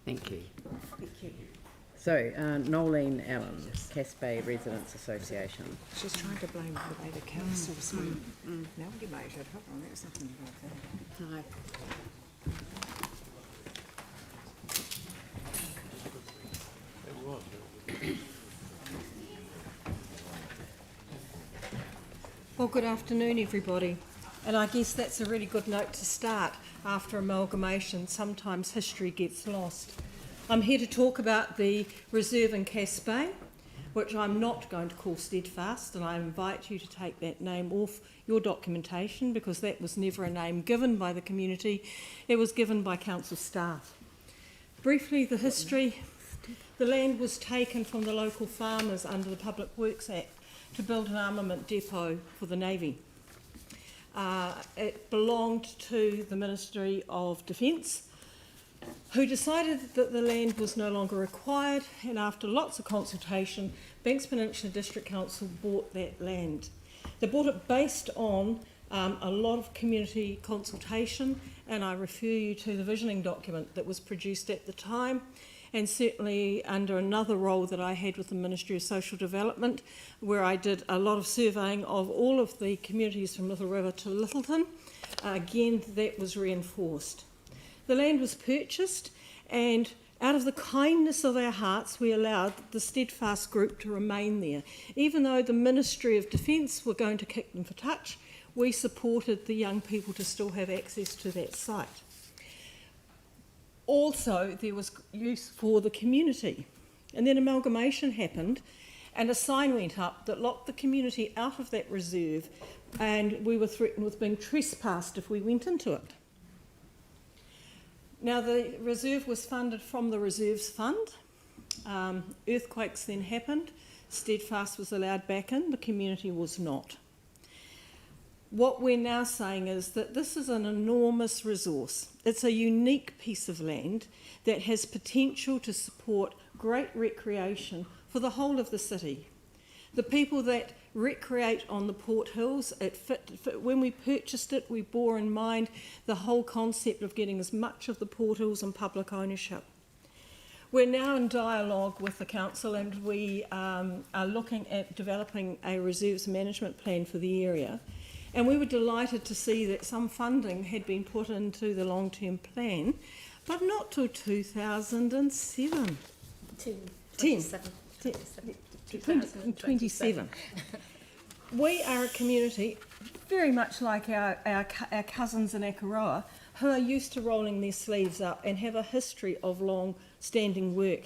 Thank you. Thank you. So, Noeline Allan, Casbah Residents Association. She's trying to blame the way the council's amalgamated. Hold on, there's nothing about that. Hi. Well, good afternoon, everybody. And I guess that's a really good note to start. After amalgamation, sometimes history gets lost. I'm here to talk about the reserve in Casbah, which I'm not going to call Steadfast, and I invite you to take that name off your documentation because that was never a name given by the community. It was given by council staff. Briefly, the history. The land was taken from the local farmers under the Public Works Act to build an armament depot for the Navy. It belonged to the Ministry of Defence, who decided that the land was no longer required, and after lots of consultation, Banks Peninsula District Council bought that land. They bought it based on a lot of community consultation, and I refer you to the visioning document that was produced at the time, and certainly under another role that I had with the Ministry of Social Development, where I did a lot of surveying of all of the communities from Little River to Littleton. Again, that was reinforced. The land was purchased, and out of the kindness of our hearts, we allowed the Steadfast group to remain there. Even though the Ministry of Defence were going to kick them for touch, we supported the young people to still have access to that site. Also, there was use for the community. And then amalgamation happened, and a sign went up that locked the community out of that reserve, and we were threatened with being trespassed if we went into it. Now, the reserve was funded from the Reserves Fund. Earthquakes then happened. Steadfast was allowed back in, the community was not. What we're now saying is that this is an enormous resource. It's a unique piece of land that has potential to support great recreation for the whole of the city. The people that recreate on the Port Hills, when we purchased it, we bore in mind the whole concept of getting as much of the Port Hills in public ownership. We're now in dialogue with the council, and we are looking at developing a reserves management plan for the area. And we were delighted to see that some funding had been put into the long-term plan, but not till 2007. 2027. We are a community, very much like our cousins in Akaroa, who are used to rolling their sleeves up and have a history of long-standing work.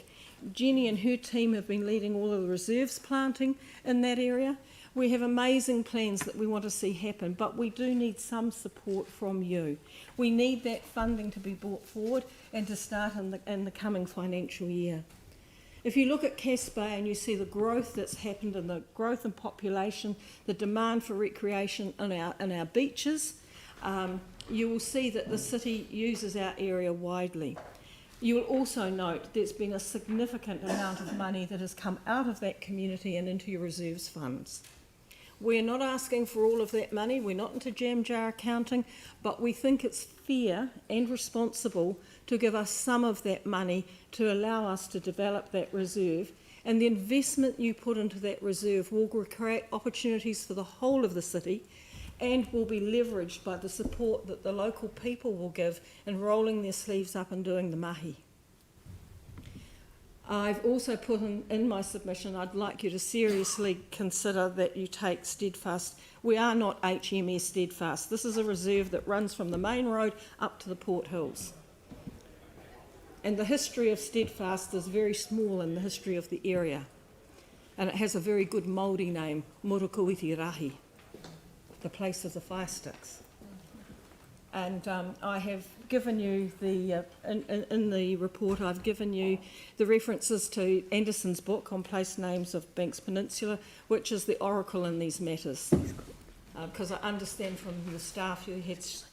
Jenny and her team have been leading all of the reserves planting in that area. We have amazing plans that we want to see happen, but we do need some support from you. We need that funding to be brought forward and to start in the coming financial year. If you look at Casbah and you see the growth that's happened and the growth in population, the demand for recreation in our beaches, you will see that the city uses our area widely. You will also note there's been a significant amount of money that has come out of that community and into your reserves funds. We're not asking for all of that money, we're not into jam jar accounting, but we think it's fair and responsible to give us some of that money to allow us to develop that reserve. And the investment you put into that reserve will create opportunities for the whole of the city and will be leveraged by the support that the local people will give in rolling their sleeves up and doing the mahi. I've also put in my submission, I'd like you to seriously consider that you take Steadfast. We are not HMS Steadfast. This is a reserve that runs from the main road up to the Port Hills. And the history of Steadfast is very small in the history of the area. And it has a very good Māori name, Murukuiti Rahi, the place of the fire sticks. And I have given you in the report, I've given you the references to Anderson's book on place names of Banks Peninsula, which is the oracle in these matters. Because I understand from the staff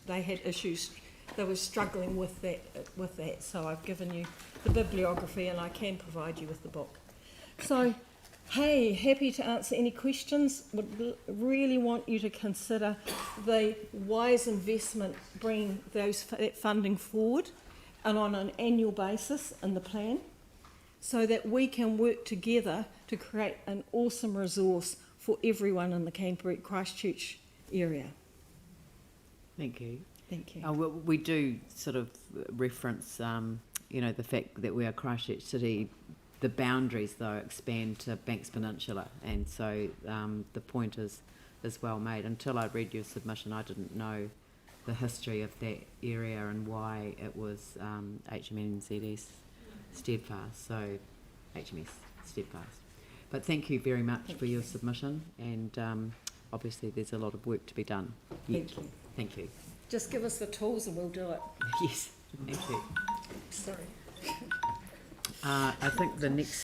they had issues, they were struggling with that. So I've given you the bibliography and I can provide you with the book. So, hey, happy to answer any questions. Would really want you to consider the wise investment, bringing that funding forward and on an annual basis in the plan, so that we can work together to create an awesome resource for everyone in the Canterbury Christchurch area. Thank you. Thank you. We do sort of reference, the fact that we are Christchurch City. The boundaries, though, expand to Banks Peninsula, and so the point is well made. Until I read your submission, I didn't know the history of that area and why it was HMNZS steadfast, so HMS steadfast. But thank you very much for your submission, and obviously there's a lot of work to be done yet. Thank you. Thank you. Just give us the tools and we'll do it. Yes, thank you. Sorry. I think the next